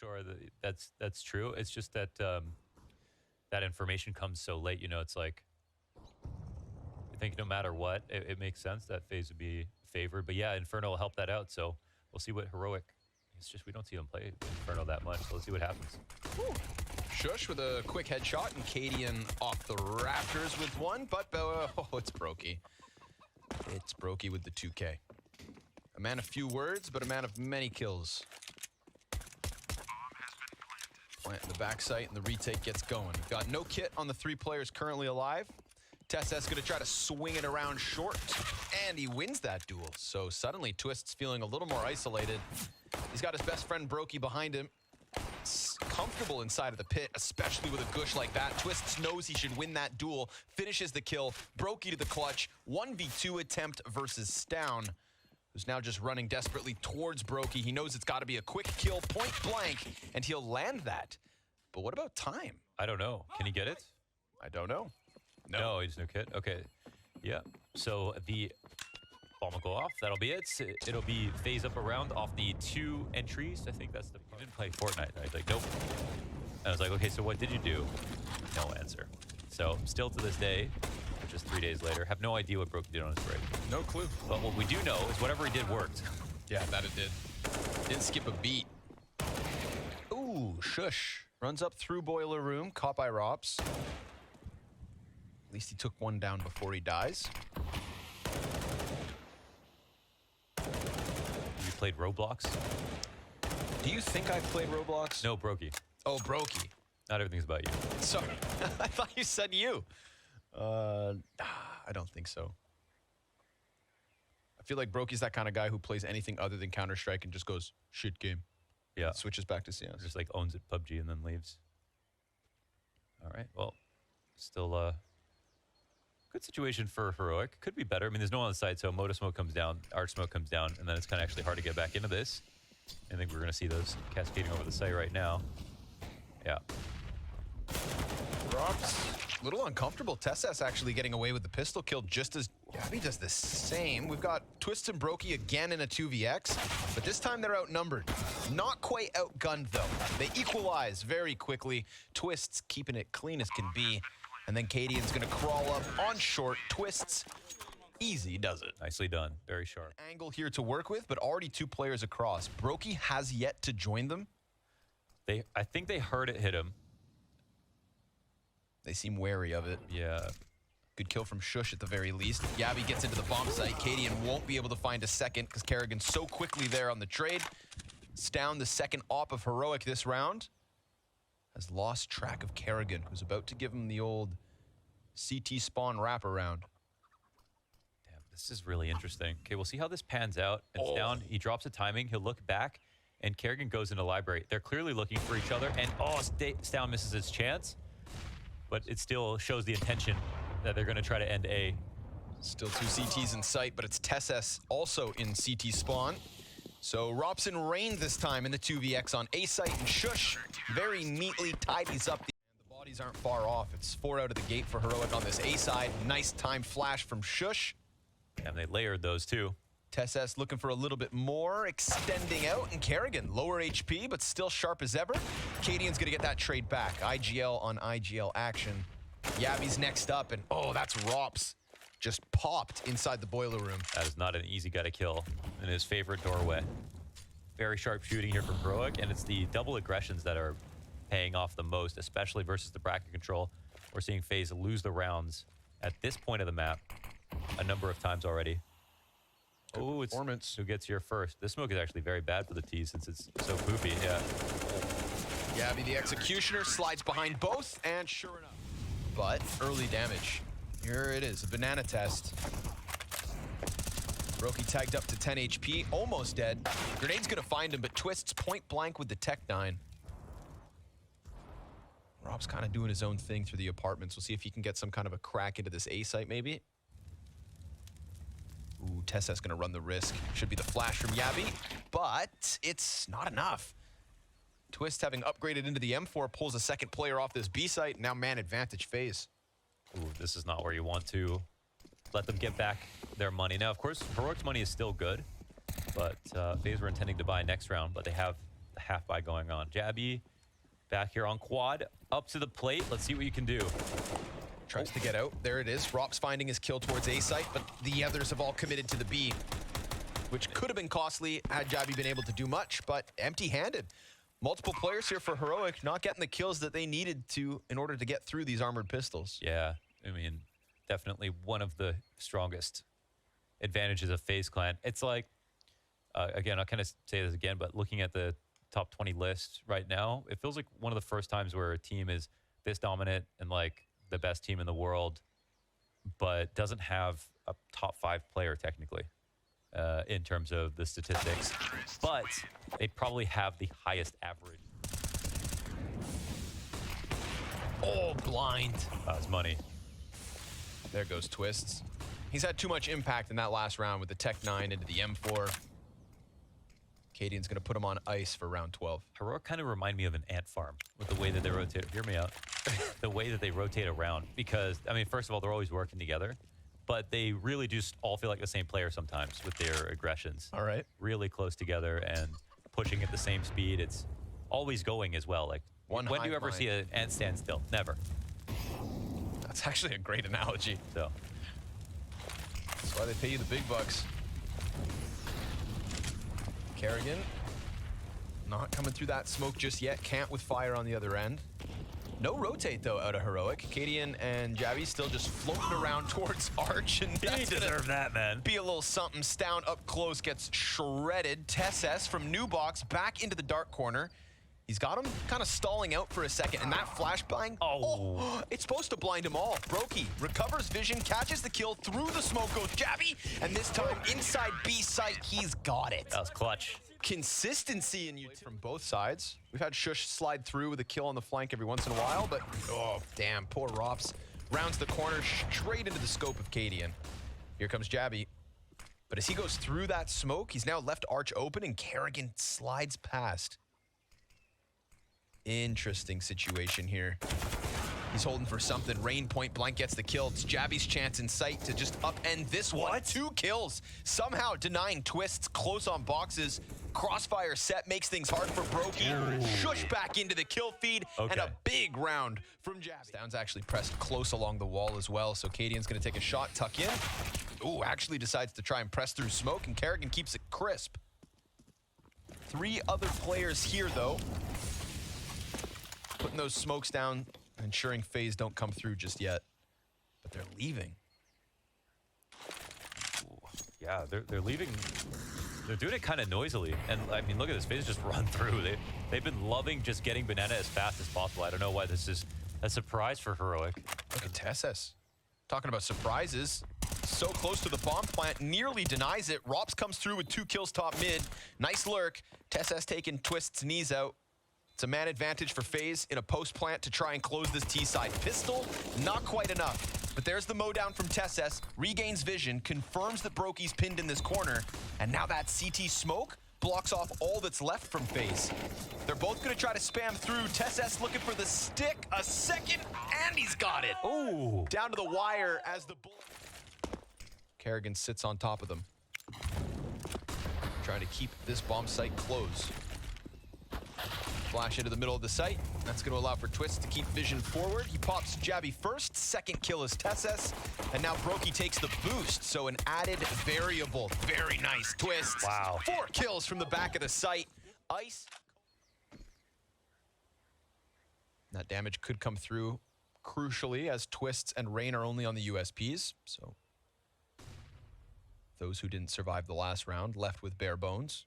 sure. That's true. It's just that that information comes so late. You know, it's like I think no matter what, it makes sense that FaZe would be favored. But yeah, Inferno will help that out. So we'll see what Heroic. It's just we don't see them play Inferno that much. So let's see what happens. Whew. Shush with a quick headshot, and Cadian off the rafters with one, but it's Brokey. It's Brokey with the 2K. A man of few words, but a man of many kills. Plant in the backside, and the retake gets going. We've got no kit on the 3 players currently alive. twistzz going to try to swing it around short, and he wins that duel. So suddenly, twistzz feeling a little more isolated. He's got his best friend Brokey behind him. Comfortable inside of the pit, especially with a gush like that. twistzz knows he should win that duel, finishes the kill. Brokey to the clutch. 1v2 attempt versus Stown, who's now just running desperately towards Brokey. He knows it's got to be a quick kill, point blank, and he'll land that. But what about time? I don't know. Can he get it? I don't know. No, he's no kid. Okay. Yeah. So the bomb will go off. That'll be it. It'll be FaZe up around off the 2 entries. I think that's the... You didn't play Fortnite. I was like, nope. And I was like, okay, so what did you do? No answer. So still to this day, which is 3 days later, have no idea what Brokey did on his break. No clue. But what we do know is whatever he did worked. Yeah, that it did. Didn't skip a beat. Ooh, Shush. Runs up through Boiler Room, caught by Rops. At least he took one down before he dies. You played Roblox? Do you think I played Roblox? No, Brokey. Oh, Brokey. Not everything's about you. Sorry. I thought you said you. I don't think so. I feel like Brokey's that kind of guy who plays anything other than Counter-Strike and just goes, shit game. Yeah. Switches back to CS. Just like owns it PUBG and then leaves. All right. Well, still good situation for Heroic. Could be better. I mean, there's no one on the side, so Moto Smoke comes down, Arch Smoke comes down, and then it's kind of actually hard to get back into this. I think we're going to see those cascading over the site right now. Yeah. Rops, a little uncomfortable. twistzz actually getting away with the pistol kill just as NaVi does the same. We've got twistzz and Brokey again in a 2vx, but this time they're outnumbered. Not quite outgunned, though. They equalize very quickly. twistzz keeping it clean as can be. And then Cadian's going to crawl up on short. twistzz, easy does it. Nicely done. Very sharp. Angle here to work with, but already 2 players across. Brokey has yet to join them. I think they heard it hit him. They seem wary of it. Yeah. Good kill from Shush at the very least. Yavi gets into the bomb site. Cadian won't be able to find a second because Kerrigan's so quickly there on the trade. Stown, the second op of Heroic this round, has lost track of Kerrigan, who's about to give him the old CT spawn wraparound. Damn, this is really interesting. Okay, we'll see how this pans out. It's down. He drops the timing. He'll look back, and Kerrigan goes into library. They're clearly looking for each other, and Stown misses his chance. But it still shows the intention that they're going to try to end A. Still 2 CTs in sight, but it's twistzz also in CT spawn. So Robson reigned this time in the 2vx on A site, and Shush very neatly tidies up. The bodies aren't far off. It's 4 out of the gate for Heroic on this A side. Nice time flash from Shush. And they layered those too. twistzz looking for a little bit more, extending out, and Kerrigan, lower HP, but still sharp as ever. Cadian's gonna get that trade back. IGL on IGL action. Yavi's next up, and that's Rops. Just popped inside the boiler room. That is not an easy guy to kill in his favorite doorway. Very sharp shooting here from Heroic, and it's the double aggressions that are paying off the most, especially versus the bracket control. We're seeing FaZe lose the rounds at this point of the map a number of times already. Oh, it's performance. Who gets here first? This smoke is actually very bad for the T since it's so poopy. Yeah. Yavi, the executioner, slides behind both, and sure enough. But early damage. Here it is, a banana test. Brokey tagged up to 10 HP, almost dead. Grenade's gonna find him, but twistzz point blank with the Tech 9. Rob's kind of doing his own thing through the apartments. We'll see if he can get some kind of a crack into this A site, maybe. Ooh, twistzz gonna run the risk. Should be the flash from Yavi, but it's not enough. twistzz, having upgraded into the M4, pulls a second player off this B site. Now man advantage FaZe. Ooh, this is not where you want to let them get back their money. Now, of course, Heroic's money is still good, but FaZe were intending to buy next round, but they have the half buy going on. Jabby back here on quad, up to the plate. Let's see what you can do. Tries to get out. There it is. Rop's finding his kill towards A site, but the others have all committed to the B, which could have been costly had Jabby been able to do much, but empty-handed. Multiple players here for Heroic, not getting the kills that they needed to in order to get through these armored pistols. Yeah, I mean, definitely one of the strongest advantages of FaZe Clan. It's like, again, I'll kind of say this again, but looking at the top 20 list right now, it feels like one of the first times where a team is this dominant and like the best team in the world, but doesn't have a top 5 player technically in terms of the statistics, but they probably have the highest average. Oh, blind. That was money. There goes twistzz. He's had too much impact in that last round with the Tech 9 into the M4. Cadian's going to put him on ice for round 12. Heroic kind of remind me of an ant farm with the way that they rotate. Hear me out. The way that they rotate around, because, I mean, first of all, they're always working together, but they really just all feel like the same player sometimes with their aggressions. All right. Really close together and pushing at the same speed. It's always going as well. Like, when do you ever see an ant stand still? Never. That's actually a great analogy. So that's why they pay you the big bucks. Kerrigan not coming through that smoke just yet. Can't with fire on the other end. No rotate, though, out of Heroic. Cadian and Jabby still just floating around towards Arch. And he deserved that, man. Be a little something. Stound up close gets shredded. twistzz from New Box back into the dark corner. He's got him kind of stalling out for a second, and that flashbang, it's supposed to blind them all. Brokey recovers vision, catches the kill, through the smoke goes Jabby, and this time inside B site, he's got it. That was clutch. Consistency in from both sides. We've had Shush slide through with a kill on the flank every once in a while, but oh, damn, poor Rops. Rounds the corner straight into the scope of Cadian. Here comes Jabby. But as he goes through that smoke, he's now left Arch open, and Kerrigan slides past. Interesting situation here. He's holding for something. Rain point blank gets the kill. It's Jabby's chance in sight to just upend this one. 2 kills. Somehow denying twistzz close on boxes. Crossfire set makes things hard for Brokey. Shush back into the kill feed. And a big round from Jabby. Stound's actually pressed close along the wall as well. So Cadian's going to take a shot, tuck in. Ooh, actually decides to try and press through smoke. And Kerrigan keeps it crisp. 3 other players here, though. Putting those smokes down, ensuring FaZe don't come through just yet. But they're leaving. Ooh, yeah, they're leaving. They're doing it kind of noisily. And I mean, look at this. FaZe just run through. They've been loving just getting banana as fast as possible. I don't know why this is a surprise for Heroic. Look at twistzz. Talking about surprises. So close to the bomb plant, nearly denies it. Rops comes through with 2 kills top mid. Nice lurk. twistzz taking twistzz knees out. It's a man advantage for FaZe in a post plant to try and close this T side. Pistol, not quite enough. But there's the mow down from twistzz, regains vision, confirms that Brokey's pinned in this corner, and now that CT smoke blocks off all that's left from FaZe. They're both gonna try to spam through. twistzz looking for the stick, a second, and he's got it. Ooh. Down to the wire as the bull. Kerrigan sits on top of them. Trying to keep this bomb site closed. Flash into the middle of the site. That's going to allow for twistzz to keep vision forward. He pops Jabby first. Second kill is twistzz. And now Brokey takes the boost. So an added variable. Very nice. twistzz. Wow. 4 kills from the back of the site. Ice. That damage could come through crucially as twistzz and Rain are only on the USPs. So those who didn't survive the last round left with bare bones.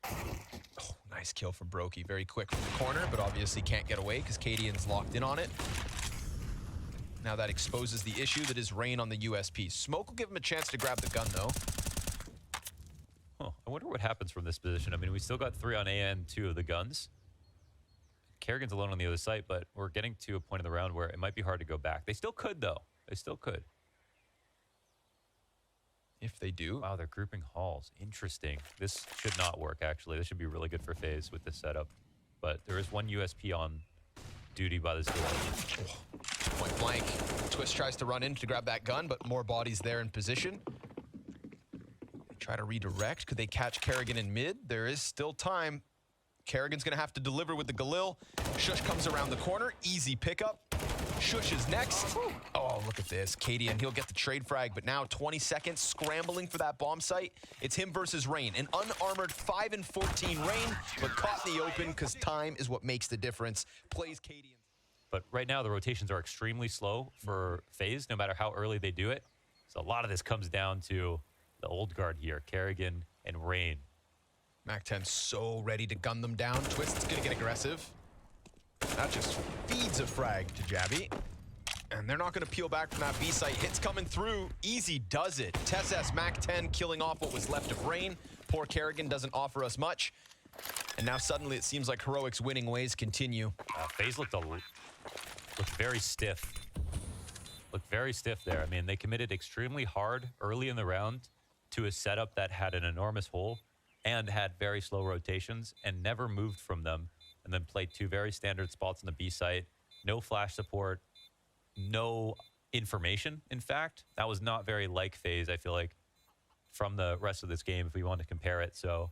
Oh, nice kill from Brokey. Very quick from the corner, but obviously can't get away because Cadian's locked in on it. Now that exposes the issue that is Rain on the USP. Smoke will give him a chance to grab the gun, though. Huh. I wonder what happens from this position. I mean, we still got 3 on A and 2 of the guns. Kerrigan's alone on the other side, but we're getting to a point in the round where it might be hard to go back. They still could, though. They still could. If they do. Wow, they're grouping halls. Interesting. This should not work, actually. This should be really good for FaZe with this setup. But there is 1 USP on duty by this door. Oh, point blank. twistzz tries to run in to grab that gun, but more bodies there in position. Try to redirect. Could they catch Kerrigan in mid? There is still time. Kerrigan's going to have to deliver with the Galil. Shush comes around the corner. Easy pickup. Shush is next. Oh, look at this. Cadian, he'll get the trade frag, but now 20 seconds scrambling for that bomb site. It's him versus Rain. An unarmored 5 and 14 Rain, but caught in the open because time is what makes the difference. Plays Cadian. But right now, the rotations are extremely slow for FaZe, no matter how early they do it. So a lot of this comes down to the old guard here, Kerrigan and Rain. Mac-10 so ready to gun them down. twistzz going to get aggressive. That just feeds a frag to Jabby. And they're not going to peel back from that B site. Hits coming through. Easy does it. twistzz Mac-10 killing off what was left of Rain. Poor Kerrigan doesn't offer us much. And now suddenly it seems like Heroic's winning ways continue. FaZe looked very stiff. Looked very stiff there. I mean, they committed extremely hard early in the round to a setup that had an enormous hole and had very slow rotations and never moved from them, and then played two very standard spots on the B site. No flash support, no information, in fact. That was not very like FaZe, I feel like, from the rest of this game if we want to compare it. So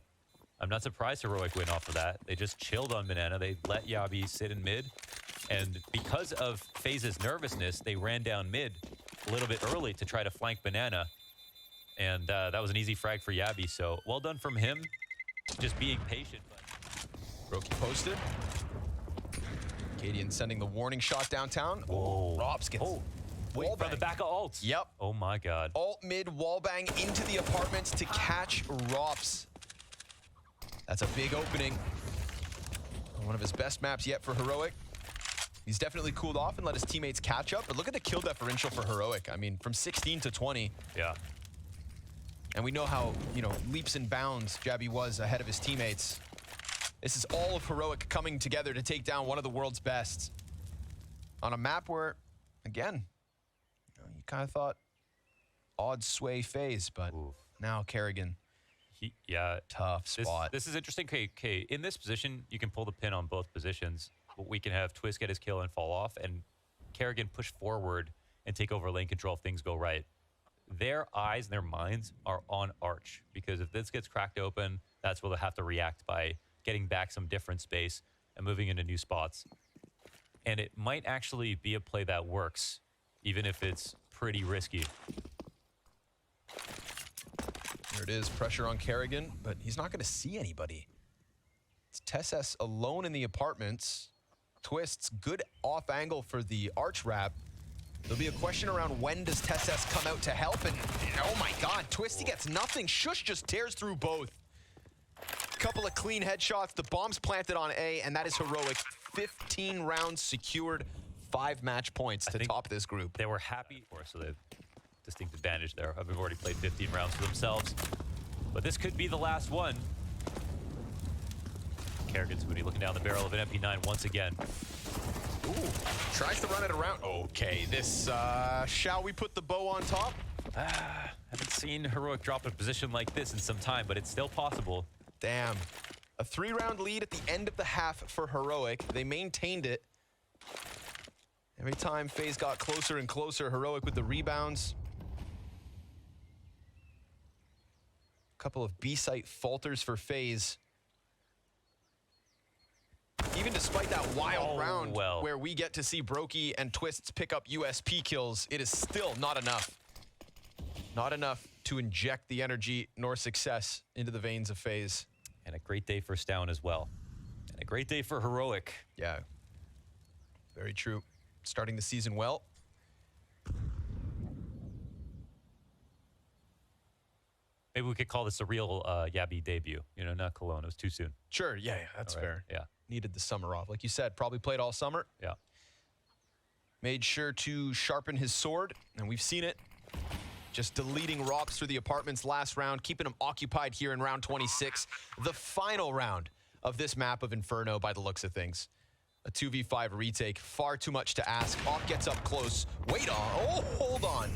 I'm not surprised Heroic went off of that. They just chilled on Banana. They let Yabi sit in mid. And because of FaZe's nervousness, they ran down mid a little bit early to try to flank Banana. And that was an easy frag for Yabi. So well done from him, just being patient. Brokey posted. Cadian sending the warning shot downtown. Whoa. Robs gets wait, from the back of ult. Yep. Oh my God. Alt mid wallbang into the apartments to catch Robs. That's a big opening. One of his best maps yet for Heroic. He's definitely cooled off and let his teammates catch up. But look at the kill differential for Heroic. I mean, from 16 to 20. Yeah. And we know how, leaps and bounds Jabby was ahead of his teammates. This is all of Heroic coming together to take down one of the world's best. On a map where, again, you kind of thought odds sway FaZe, but now Kerrigan. Yeah. Tough spot. This is interesting. Okay, in this position, you can pull the pin on both positions. But we can have twistzz get his kill and fall off, and Kerrigan push forward and take over lane control if things go right. Their eyes and their minds are on Arch, because if this gets cracked open, that's where they'll have to react by getting back some different space and moving into new spots. And it might actually be a play that works, even if it's pretty risky. There it is, pressure on Kerrigan, but he's not going to see anybody. It's twistzz alone in the apartments. twistzz, good off angle for the Arch wrap. There'll be a question around when does twistzz come out to help, and oh my God, twistzz gets nothing. Shush just tears through both. Couple of clean headshots, the bomb's planted on A, and that is Heroic. 15 rounds secured, 5 match points to top this group. They were happy, so they have distinct advantage there. They've already played 15 rounds for themselves, but this could be the last one. Kerrigan's Moody looking down the barrel of an MP9 once again. Ooh, tries to run it around. Okay, this, shall we put the bow on top? Haven't seen Heroic drop a position like this in some time, but it's still possible. Damn. A 3-round lead at the end of the half for Heroic. They maintained it. Every time FaZe got closer and closer, Heroic with the rebounds. A couple of B-site falters for FaZe. Even despite that wild round where we get to see Brokey and twistzz pick up USP kills, it is still not enough. Not enough to inject the energy nor success into the veins of FaZe. And a great day for Stown as well. And a great day for Heroic. Yeah, very true. Starting the season well. Maybe we could call this a real Yabi debut. Not Cologne. It was too soon. Sure, yeah, that's fair. Yeah. Needed the summer off. Like you said, probably played all summer. Yeah. Made sure to sharpen his sword, and we've seen it. Just deleting Robs through the apartments last round, keeping him occupied here in round 26. The final round of this map of Inferno by the looks of things. A 2v5 retake, far too much to ask. Hawk gets up close. Wait on, oh, hold on.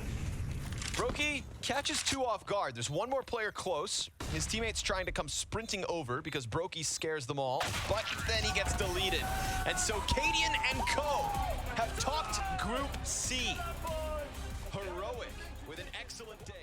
Brokey catches 2 off guard. There's one more player close. His teammate's trying to come sprinting over because Brokey scares them all, but then he gets deleted. And so Cadian and Co have topped Group C. Heroic with an excellent day.